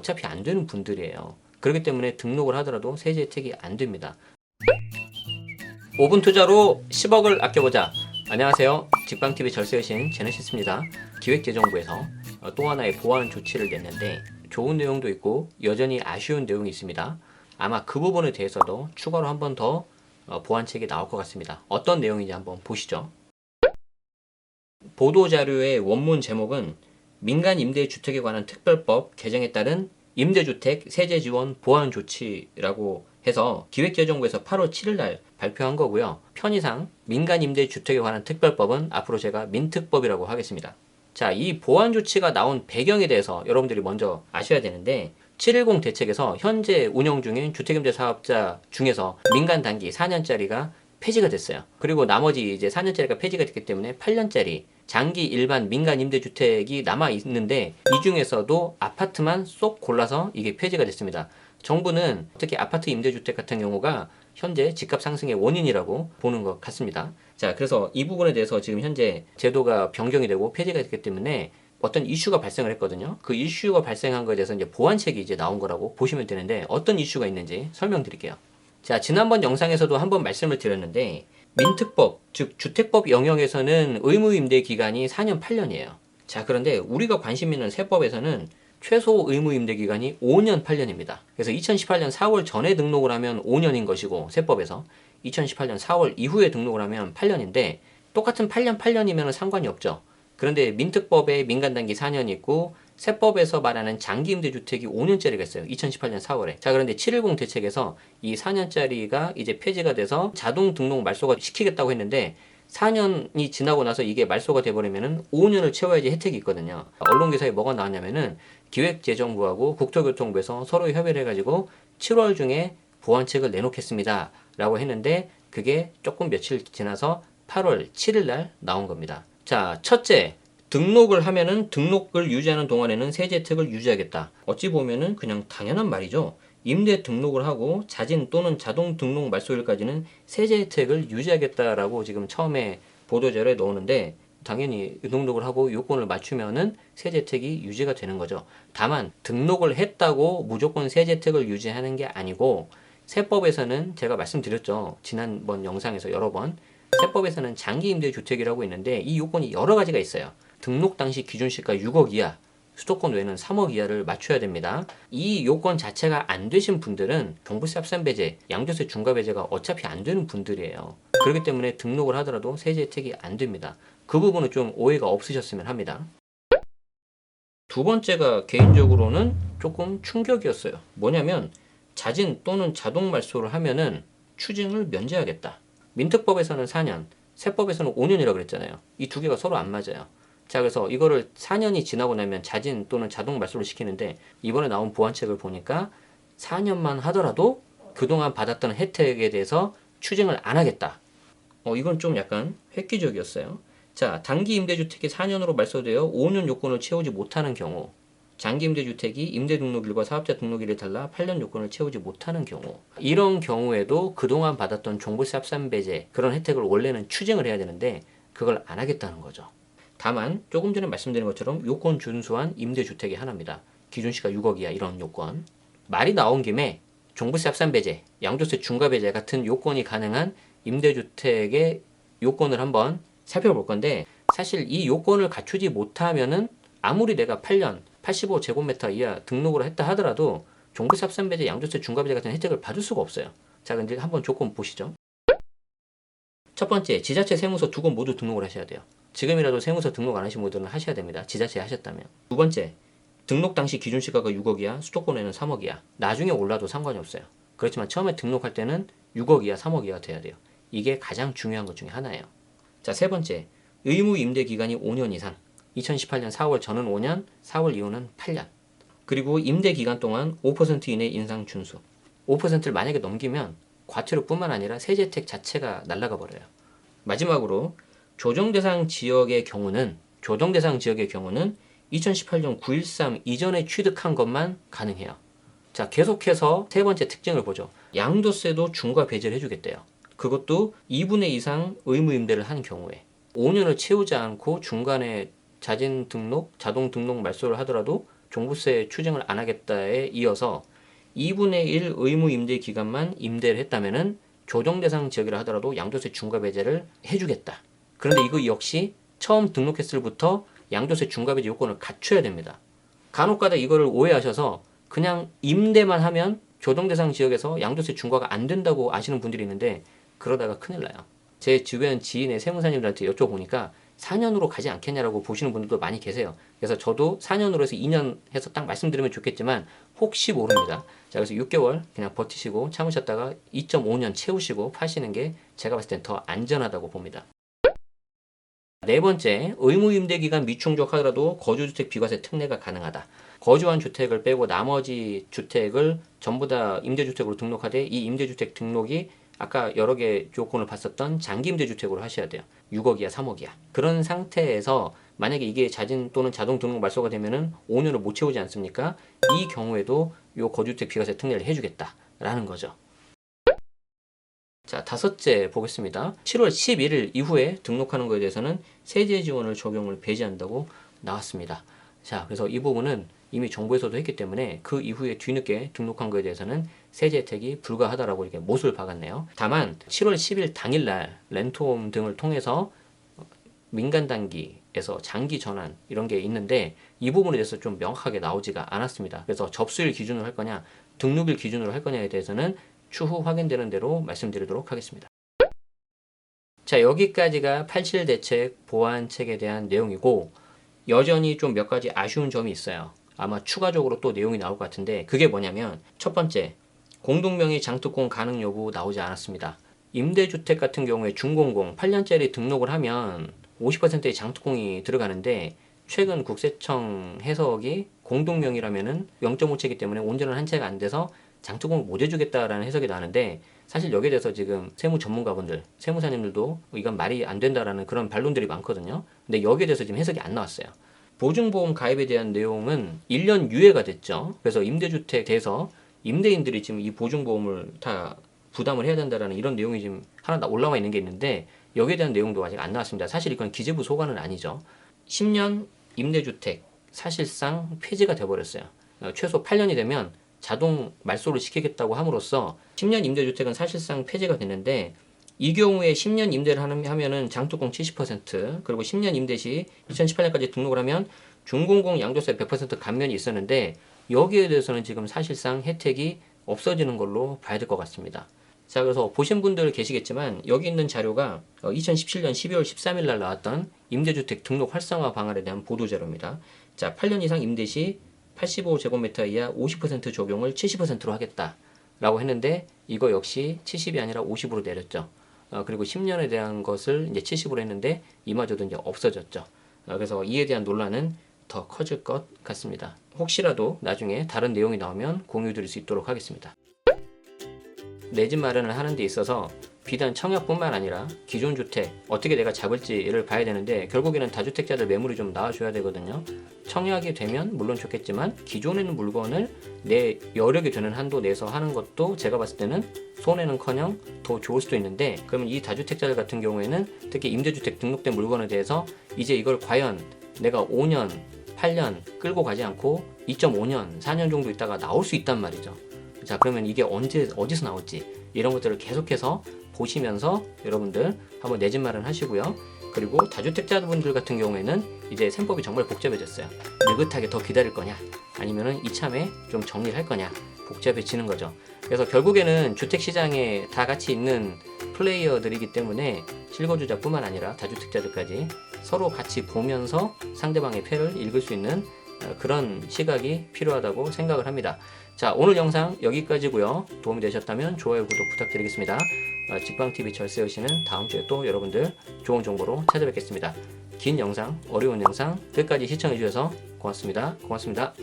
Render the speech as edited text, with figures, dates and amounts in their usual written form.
어차피 안 되는 분들이에요. 그렇기 때문에 등록을 하더라도 세제 혜택이 안 됩니다. 5분 투자로 10억을 아껴보자. 안녕하세요. 직방TV 절세여신 제네시스입니다. 기획재정부에서 또 하나의 보완 조치를 냈는데 좋은 내용도 있고 여전히 아쉬운 내용이 있습니다. 아마 그 부분에 대해서도 추가로 한 번 더 보완책이 나올 것 같습니다. 어떤 내용인지 한번 보시죠. 보도자료의 원문 제목은 민간임대주택에 관한 특별법 개정에 따른 임대주택 세제지원 보완 조치라고 해서 기획재정부에서 8월 7일 날 발표한 거고요. 편의상 민간임대주택에 관한 특별법은 앞으로 제가 민특법이라고 하겠습니다. 자, 이 보완 조치가 나온 배경에 대해서 여러분들이 먼저 아셔야 되는데 710 대책에서 현재 운영 중인 주택임대 사업자 중에서 민간 단기 4년짜리가 폐지가 됐어요. 그리고 나머지 이제 4년짜리가 폐지가 됐기 때문에 8년짜리 장기 일반 민간 임대주택이 남아 있는데 이 중에서도 아파트만 쏙 골라서 이게 폐지가 됐습니다. 정부는 특히 아파트 임대주택 같은 경우가 현재 집값 상승의 원인이라고 보는 것 같습니다. 자, 그래서 이 부분에 대해서 지금 현재 제도가 변경이 되고 폐지가 됐기 때문에 어떤 이슈가 발생을 했거든요. 그 이슈가 발생한 거에 대해서 이제 보완책이 이제 나온 거라고 보시면 되는데 어떤 이슈가 있는지 설명드릴게요. 자, 지난번 영상에서도 한번 말씀을 드렸는데 민특법, 즉 주택법 영역에서는 의무 임대 기간이 4년 8년이에요. 자, 그런데 우리가 관심 있는 세법에서는 최소 의무 임대 기간이 5년 8년입니다. 그래서 2018년 4월 전에 등록을 하면 5년인 것이고 세법에서 2018년 4월 이후에 등록을 하면 8년인데 똑같은 8년 8년이면 상관이 없죠. 그런데 민특법에 민간단기 4년이 있고 세법에서 말하는 장기임대주택이 5년짜리가 있어요. 2018년 4월에. 자, 그런데 710 대책에서 이 4년짜리가 이제 폐지가 돼서 자동 등록 말소가 시키겠다고 했는데 4년이 지나고 나서 이게 말소가 돼버리면은 5년을 채워야지 혜택이 있거든요. 언론 기사에 뭐가 나왔냐면은 기획재정부하고 국토교통부에서 서로 협의를 해가지고 7월 중에 보완책을 내놓겠습니다. 라고 했는데 그게 조금 며칠 지나서 8월 7일 날 나온 겁니다. 자, 첫째. 등록을 하면은 등록을 유지하는 동안에는 세제 혜택을 유지하겠다. 어찌 보면은 그냥 당연한 말이죠. 임대 등록을 하고 자진 또는 자동 등록 말소일까지는 세제 혜택을 유지하겠다라고 지금 처음에 보도자료에 넣었는데 당연히 등록을 하고 요건을 맞추면은 세제 혜택이 유지가 되는 거죠. 다만 등록을 했다고 무조건 세제 혜택을 유지하는 게 아니고 세법에서는 제가 말씀드렸죠. 지난번 영상에서 여러 번 세법에서는 장기임대주택이라고 있는데 이 요건이 여러 가지가 있어요. 등록 당시 기준시가 6억 이하, 수도권 외에는 3억 이하를 맞춰야 됩니다. 이 요건 자체가 안 되신 분들은 종부세 합산배제, 양도세 중과배제가 어차피 안 되는 분들이에요. 그렇기 때문에 등록을 하더라도 세제 혜택이 안 됩니다. 그 부분은 좀 오해가 없으셨으면 합니다. 두 번째가 개인적으로는 조금 충격이었어요. 뭐냐면 자진 또는 자동 말소를 하면은 추징을 면제하겠다. 민특법에서는 4년, 세법에서는 5년이라고 그랬잖아요. 이 두 개가 서로 안 맞아요. 자, 그래서 이거를 4년이 지나고 나면 자진 또는 자동 말소를 시키는데 이번에 나온 보완책을 보니까 4년만 하더라도 그동안 받았던 혜택에 대해서 추징을 안 하겠다. 이건 좀 약간 획기적이었어요. 자, 단기 임대주택이 4년으로 말소되어 5년 요건을 채우지 못하는 경우, 장기 임대주택이 임대 등록일과 사업자 등록일을 달라 8년 요건을 채우지 못하는 경우, 이런 경우에도 그동안 받았던 종부세 합산배제 그런 혜택을 원래는 추징을 해야 되는데 그걸 안 하겠다는 거죠. 다만 조금 전에 말씀드린 것처럼 요건 준수한 임대주택이 하나입니다. 기준시가 6억 이하 이런 요건. 말이 나온 김에 종부세 합산배제, 양도세 중과배제 같은 요건이 가능한 임대주택의 요건을 한번 살펴볼 건데 사실 이 요건을 갖추지 못하면은 아무리 내가 8년 85제곱미터 이하 등록을 했다 하더라도 종부세 합산배제, 양도세 중과배제 같은 혜택을 받을 수가 없어요. 자, 근데 한번 조건 보시죠. 첫 번째, 지자체 세무서 두 곳 모두 등록을 하셔야 돼요. 지금이라도 세무서 등록 안 하신 분들은 하셔야 됩니다. 지자체에 하셨다면. 두 번째, 등록 당시 기준시가가 6억 이하, 수도권에는 3억 이하. 나중에 올라도 상관이 없어요. 그렇지만 처음에 등록할 때는 6억 이하, 3억 이하 돼야 돼요. 이게 가장 중요한 것 중에 하나예요. 자, 세 번째, 의무 임대 기간이 5년 이상. 2018년 4월 전은 5년, 4월 이후는 8년. 그리고 임대 기간 동안 5% 이내 인상 준수. 5%를 만약에 넘기면 과태료뿐만 아니라 세제 혜택 자체가 날아가 버려요. 마지막으로 조정대상 지역의 경우는 2018년 9.13 이전에 취득한 것만 가능해요. 자, 계속해서 세 번째 특징을 보죠. 양도세도 중과 배제를 해주겠대요. 그것도 2분의 2 이상 의무 임대를 한 경우에 5년을 채우지 않고 중간에 자진 등록, 자동 등록 말소를 하더라도 종부세 추징을 안 하겠다에 이어서 2분의 1 의무 임대 기간만 임대를 했다면은 조정 대상 지역이라 하더라도 양도세 중과 배제를 해주겠다. 그런데 이거 역시 처음 등록했을 부터 양도세 중과 배제 요건을 갖춰야 됩니다. 간혹가다 이거를 오해하셔서 그냥 임대만 하면 조정 대상 지역에서 양도세 중과가 안 된다고 아시는 분들이 있는데 그러다가 큰일 나요. 제 주변 지인의 세무사님들한테 여쭤보니까 4년으로 가지 않겠냐라고 보시는 분들도 많이 계세요. 그래서 저도 4년으로 해서 2년 해서 딱 말씀드리면 좋겠지만 혹시 모릅니다. 자, 그래서 6개월 그냥 버티시고 참으셨다가 2.5년 채우시고 파시는 게 제가 봤을 땐 더 안전하다고 봅니다. 네 번째, 의무임대기간 미충족 하더라도 거주주택 비과세 특례가 가능하다. 거주한 주택을 빼고 나머지 주택을 전부 다 임대주택으로 등록하되 이 임대주택 등록이 아까 여러 개 조건을 봤었던 장기임대주택으로 하셔야 돼요. 6억이야 3억이야. 그런 상태에서 만약에 이게 자진 또는 자동 등록 말소가 되면은 5년을 못 채우지 않습니까? 이 경우에도 요 거주주택 비과세 특례를 해주겠다라는 거죠. 자, 다섯째 보겠습니다. 7월 11일 이후에 등록하는 것에 대해서는 세제 지원을 적용을 배제한다고 나왔습니다. 자, 그래서 이 부분은 이미 정부에서도 했기 때문에 그 이후에 뒤늦게 등록한 것에 대해서는 세제 혜택이 불가하다라고 이렇게 못을 박았네요. 다만 7월 10일 당일날 렌트홈 등을 통해서 민간 단기에서 장기 전환 이런 게 있는데 이 부분에 대해서 좀 명확하게 나오지가 않았습니다. 그래서 접수일 기준으로 할 거냐 등록일 기준으로 할 거냐에 대해서는 추후 확인되는 대로 말씀드리도록 하겠습니다. 자, 여기까지가 87 대책 보완책에 대한 내용이고 여전히 좀 몇 가지 아쉬운 점이 있어요. 아마 추가적으로 또 내용이 나올 것 같은데 그게 뭐냐면 첫 번째, 공동명의 장특공 가능 여부 나오지 않았습니다. 임대주택 같은 경우에 준공공 8년짜리 등록을 하면 50%의 장특공이 들어가는데 최근 국세청 해석이 공동명의라면은 0.5채이기 때문에 온전한 한 채가 안 돼서 장특공을 못 해주겠다라는 해석이 나는데 사실 여기에 대해서 지금 세무 전문가분들, 세무사님들도 이건 말이 안 된다라는 그런 반론들이 많거든요. 근데 여기에 대해서 지금 해석이 안 나왔어요. 보증보험 가입에 대한 내용은 1년 유예가 됐죠. 그래서 임대주택에 대해서 임대인들이 지금 이 보증보험을 다 부담을 해야 된다라는 이런 내용이 지금 하나 올라와 있는 게 있는데 여기에 대한 내용도 아직 안 나왔습니다. 사실 이건 기재부 소관은 아니죠. 10년 임대주택 사실상 폐지가 돼버렸어요. 최소 8년이 되면 자동 말소를 시키겠다고 함으로써 10년 임대주택은 사실상 폐지가 됐는데 이 경우에 10년 임대를 하면은 장특공 70% 그리고 10년 임대 시 2018년까지 등록을 하면 준공공 양도세 100% 감면이 있었는데 여기에 대해서는 지금 사실상 혜택이 없어지는 걸로 봐야 될 것 같습니다. 자, 그래서 보신 분들 계시겠지만 여기 있는 자료가 2017년 12월 13일 날 나왔던 임대주택 등록 활성화 방안에 대한 보도자료입니다. 자, 8년 이상 임대 시 85제곱미터 이하 50% 적용을 70%로 하겠다라고 했는데 이거 역시 70이 아니라 50으로 내렸죠. 그리고 10년에 대한 것을 이제 70으로 했는데 이마저도 이제 없어졌죠. 그래서 이에 대한 논란은 더 커질 것 같습니다. 혹시라도 나중에 다른 내용이 나오면 공유 드릴 수 있도록 하겠습니다. 내 집 마련을 하는 데 있어서 비단 청약뿐만 아니라 기존 주택 어떻게 내가 잡을지를 봐야 되는데 결국에는 다주택자들 매물이 좀 나와줘야 되거든요. 청약이 되면 물론 좋겠지만 기존에 있는 물건을 내 여력이 되는 한도 내에서 하는 것도 제가 봤을 때는 손해는커녕 더 좋을 수도 있는데 그러면 이 다주택자들 같은 경우에는 특히 임대주택 등록된 물건에 대해서 이제 이걸 과연 내가 5년, 8년 끌고 가지 않고 2.5년, 4년 정도 있다가 나올 수 있단 말이죠. 자, 그러면 이게 어디서 나올지 이런 것들을 계속해서 보시면서 여러분들 한번 내 집 마련 하시고요. 그리고 다주택자분들 같은 경우에는 이제 셈법이 정말 복잡해졌어요. 느긋하게 더 기다릴 거냐 아니면은 이참에 좀 정리를 할 거냐 복잡해지는 거죠. 그래서 결국에는 주택시장에 다 같이 있는 플레이어들이기 때문에 실거주자뿐만 아니라 다주택자들까지 서로 같이 보면서 상대방의 패를 읽을 수 있는 그런 시각이 필요하다고 생각을 합니다. 자, 오늘 영상 여기까지고요. 도움이 되셨다면 좋아요, 구독 부탁드리겠습니다. 직방TV 절세여신은 다음 주에 또 여러분들 좋은 정보로 찾아뵙겠습니다. 긴 영상, 어려운 영상 끝까지 시청해주셔서 고맙습니다. 고맙습니다.